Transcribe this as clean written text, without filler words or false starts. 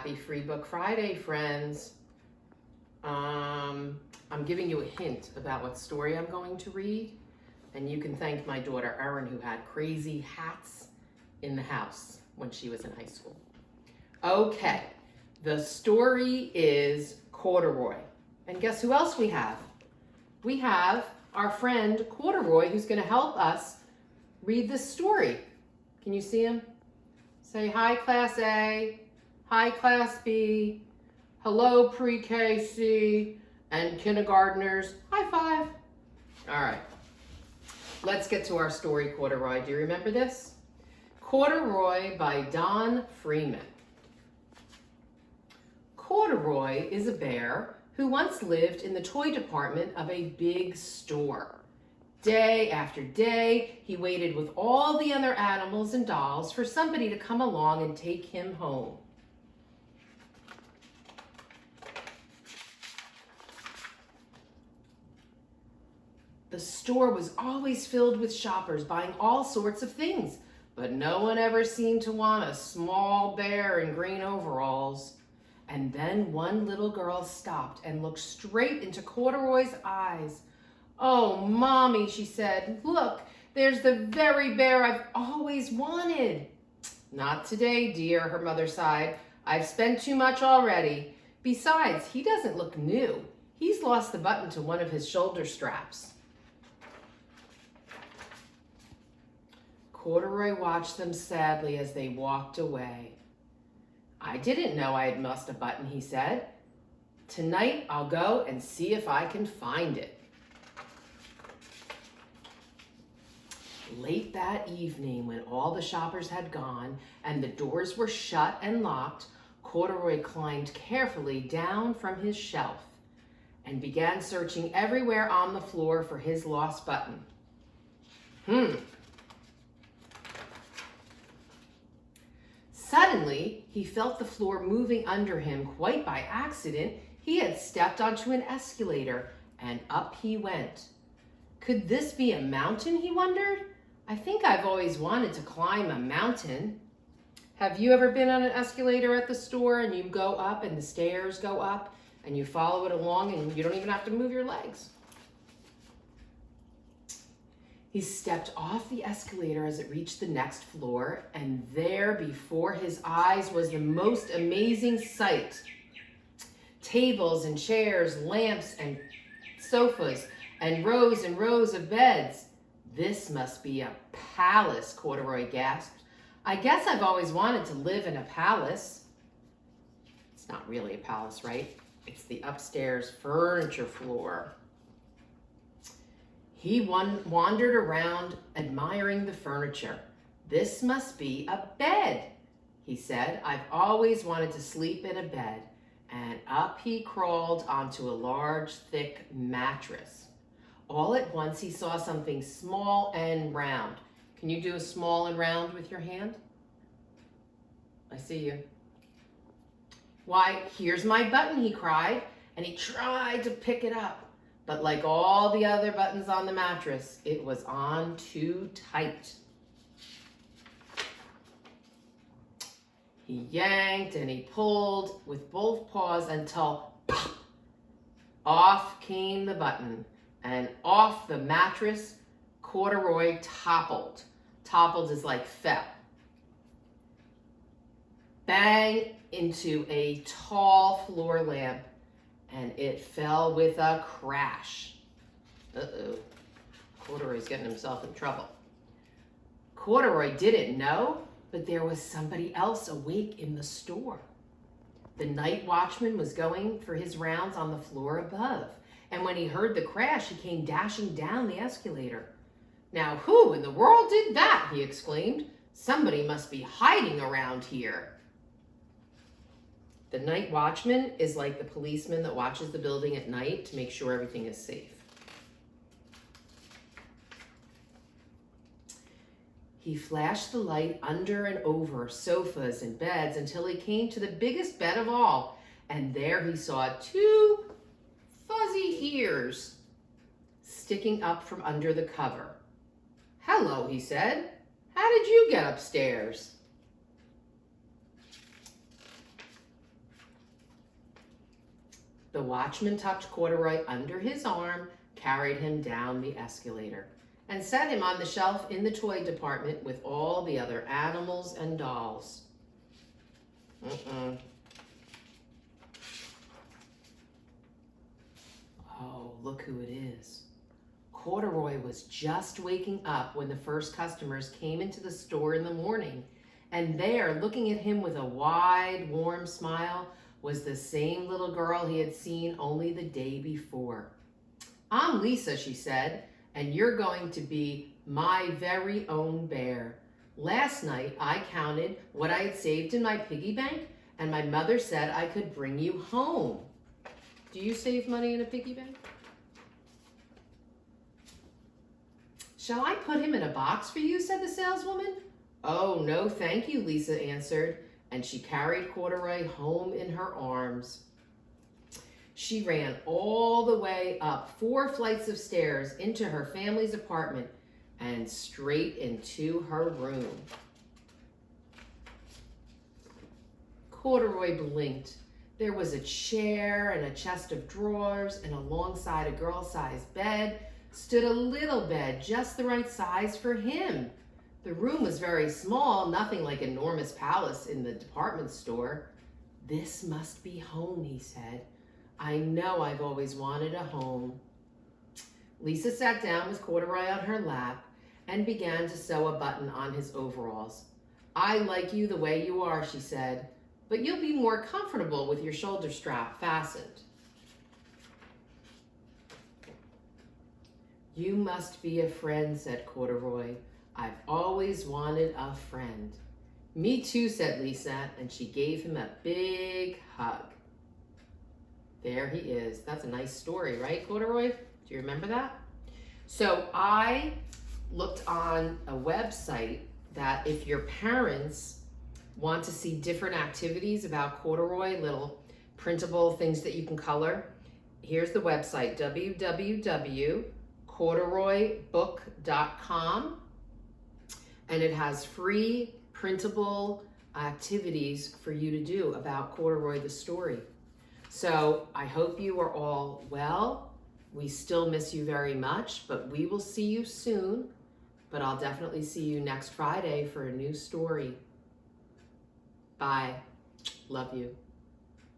Happy Free Book Friday, friends. I'm giving you a hint about what story I'm going to read, and you can thank my daughter Erin, who had crazy hats in the house when she was in high school. Okay, the story is Corduroy. And guess who else we have? We have our friend Corduroy, who's going to help us read this story. Can you see him? Say hi, Class A, hi, Class B, hello, Pre-K, C, and kindergartners. High five. All right, let's get to our story, Corduroy. Do you remember this? Corduroy by Don Freeman. Corduroy is a bear who once lived in the toy department of a big store. Day after day, he waited with all the other animals and dolls for somebody to come along and take him home. The store was always filled with shoppers buying all sorts of things, but no one ever seemed to want a small bear in green overalls. And then one little girl stopped and looked straight into Corduroy's eyes. "Oh, Mommy," she said, "look, there's the very bear I've always wanted." "Not today, dear," her mother sighed. "I've spent too much already. Besides, he doesn't look new. He's lost the button to one of his shoulder straps." Corduroy watched them sadly as they walked away. "I didn't know I had lost a button," he said. "Tonight I'll go and see if I can find it." Late that evening, when all the shoppers had gone and the doors were shut and locked, Corduroy climbed carefully down from his shelf and began searching everywhere on the floor for his lost button. Suddenly, he felt the floor moving under him. Quite by accident, he had stepped onto an escalator, and up he went. Could this be a mountain, he wondered? I think I've always wanted to climb a mountain. Have you ever been on an escalator at the store and you go up and the stairs go up and you follow it along and you don't even have to move your legs? He stepped off the escalator as it reached the next floor, and there before his eyes was the most amazing sight. Tables and chairs, lamps and sofas, and rows of beds. "This must be a palace," Corduroy gasped. "I guess I've always wanted to live in a palace." It's not really a palace, right? It's the upstairs furniture floor. He wandered around admiring the furniture. "This must be a bed," he said. "I've always wanted to sleep in a bed." And up he crawled onto a large, thick mattress. All at once he saw something small and round. Can you do a small and round with your hand? I see you. "Why, here's my button," he cried, and he tried to pick it up. But like all the other buttons on the mattress, it was on too tight. He yanked and he pulled with both paws until pop, off came the button, and off the mattress, Corduroy toppled. Toppled is like fell. Bang into a tall floor lamp, and it fell with a crash. Uh-oh, Corduroy's getting himself in trouble. Corduroy didn't know, but there was somebody else awake in the store. The night watchman was going for his rounds on the floor above, and when he heard the crash, he came dashing down the escalator. "Now, who in the world did that?" he exclaimed. "Somebody must be hiding around here." The night watchman is like the policeman that watches the building at night to make sure everything is safe. He flashed the light under and over sofas and beds until he came to the biggest bed of all, and there he saw two fuzzy ears sticking up from under the cover. "Hello," he said. "How did you get upstairs?" The watchman tucked Corduroy under his arm, carried him down the escalator, and set him on the shelf in the toy department with all the other animals and dolls. Oh, look who it is. Corduroy was just waking up when the first customers came into the store in the morning, and there, looking at him with a wide, warm smile, was the same little girl he had seen only the day before. "I'm Lisa," she said, "and you're going to be my very own bear. Last night I counted what I had saved in my piggy bank, and my mother said I could bring you home." Do you save money in a piggy bank? "Shall I put him in a box for you?" said the saleswoman. "Oh, no, thank you," Lisa answered, and she carried Corduroy home in her arms. She ran all the way up 4 flights of stairs into her family's apartment and straight into her room. Corduroy blinked. There was a chair and a chest of drawers, and alongside a girl-sized bed stood a little bed just the right size for him. The room was very small, nothing like an enormous palace in the department store. "This must be home," he said. "I know I've always wanted a home." Lisa sat down with Corduroy on her lap and began to sew a button on his overalls. "I like you the way you are," she said, "but you'll be more comfortable with your shoulder strap fastened." "You must be a friend," said Corduroy. "I've always wanted a friend." "Me too," said Lisa, and she gave him a big hug. There he is. That's a nice story, right, Corduroy? Do you remember that? So I looked on a website that if your parents want to see different activities about Corduroy, little printable things that you can color, here's the website, www.corduroybook.com, and it has free printable activities for you to do about Corduroy the story. So I hope you are all well. We still miss you very much, but we will see you soon. But I'll definitely see you next Friday for a new story. Bye. Love you.